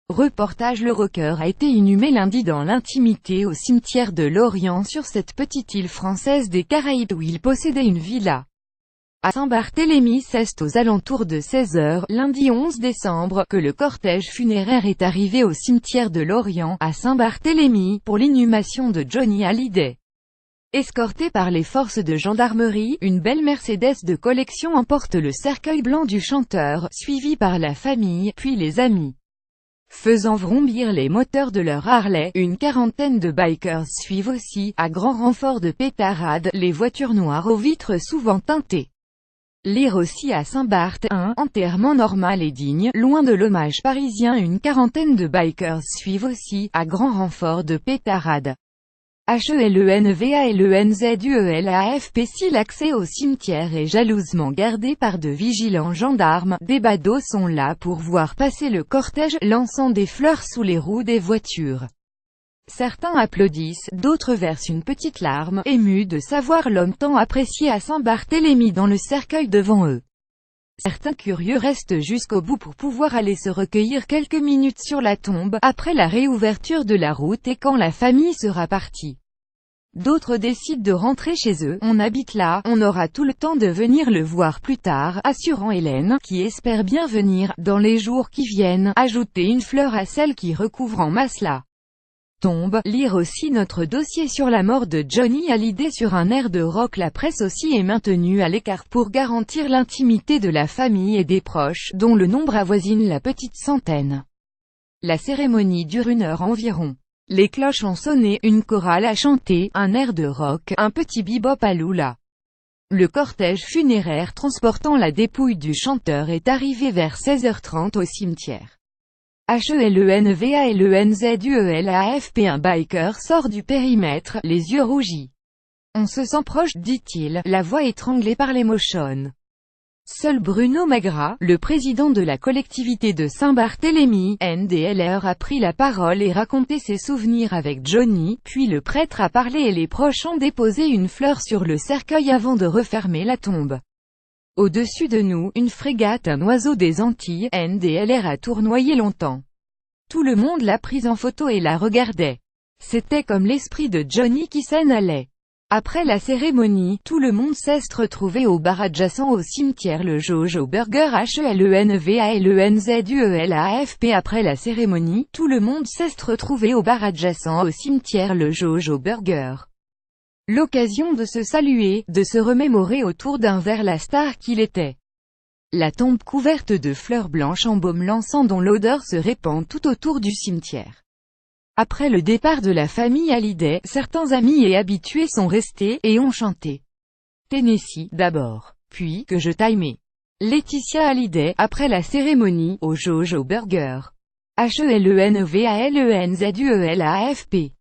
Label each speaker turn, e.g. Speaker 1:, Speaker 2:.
Speaker 1: Reportage. Le rocker a été inhumé lundi dans l'intimité au cimetière de Lorient sur cette petite île française des Caraïbes où il possédait une villa. À Saint-Barthélemy, c'est aux alentours de 16 h, lundi 11 décembre, que le cortège funéraire est arrivé au cimetière de Lorient, à Saint-Barthélemy, pour l'inhumation de Johnny Hallyday. Escorté par les forces de gendarmerie, une belle Mercedes de collection emporte le cercueil blanc du chanteur, suivi par la famille, puis les amis. Faisant vrombir les moteurs de leur Harley, une quarantaine de bikers suivent aussi, à grand renfort de pétarades, les voitures noires aux vitres souvent teintées. Lire aussi à Saint-Barth, un enterrement normal et digne, loin de l'hommage parisien. Une quarantaine de bikers suivent aussi, à grand renfort de pétarades. HELENVALENZUELAFP. Si l'accès au cimetière est jalousement gardé par de vigilants gendarmes, des badauds sont là pour voir passer le cortège, lançant des fleurs sous les roues des voitures. Certains applaudissent, d'autres versent une petite larme, émus de savoir l'homme tant apprécié à Saint-Barthélemy dans le cercueil devant eux. Certains curieux restent jusqu'au bout pour pouvoir aller se recueillir quelques minutes sur la tombe, après la réouverture de la route et quand la famille sera partie. D'autres décident de rentrer chez eux. On habite là, on aura tout le temps de venir le voir plus tard, assurant Hélène, qui espère bien venir, dans les jours qui viennent, ajouter une fleur à celle qui recouvre en masse la tombe. Lire aussi notre dossier sur la mort de Johnny Hallyday sur un air de rock. La presse aussi est maintenue à l'écart pour garantir l'intimité de la famille et des proches, dont le nombre avoisine la petite centaine. La cérémonie dure 1 heure environ. Les cloches ont sonné, une chorale a chanté, un air de rock, un petit bebop à Lula. Le cortège funéraire transportant la dépouille du chanteur est arrivé vers 16 h 30 au cimetière. HELENVALENZUELAFP. Un biker sort du périmètre, les yeux rougis. On se sent proche, dit-il, la voix étranglée par l'émotion. Seul Bruno Magras, le président de la collectivité de Saint-Barthélemy, NDLR, a pris la parole et raconté ses souvenirs avec Johnny, puis le prêtre a parlé et les proches ont déposé une fleur sur le cercueil avant de refermer la tombe. Au-dessus de nous, une frégate, un oiseau des Antilles, NDLR a tournoyé longtemps. Tout le monde l'a prise en photo et la regardait. C'était comme l'esprit de Johnny qui s'en allait. Après la cérémonie, tout le monde s'est retrouvé au bar adjacent au cimetière le Jojo Burger. HELENVALENZUELAFP. Après la cérémonie, tout le monde s'est retrouvé au bar adjacent au cimetière le Jojo Burger. L'occasion de se saluer, de se remémorer autour d'un verre la star qu'il était. La tombe couverte de fleurs blanches embaume l'encens dont l'odeur se répand tout autour du cimetière. Après le départ de la famille Hallyday, certains amis et habitués sont restés, et ont chanté Tennessee, d'abord, puis Que je t'aimais. Laetitia Hallyday, après la cérémonie, au Jojo Burger. HELENVALENZUELAFP.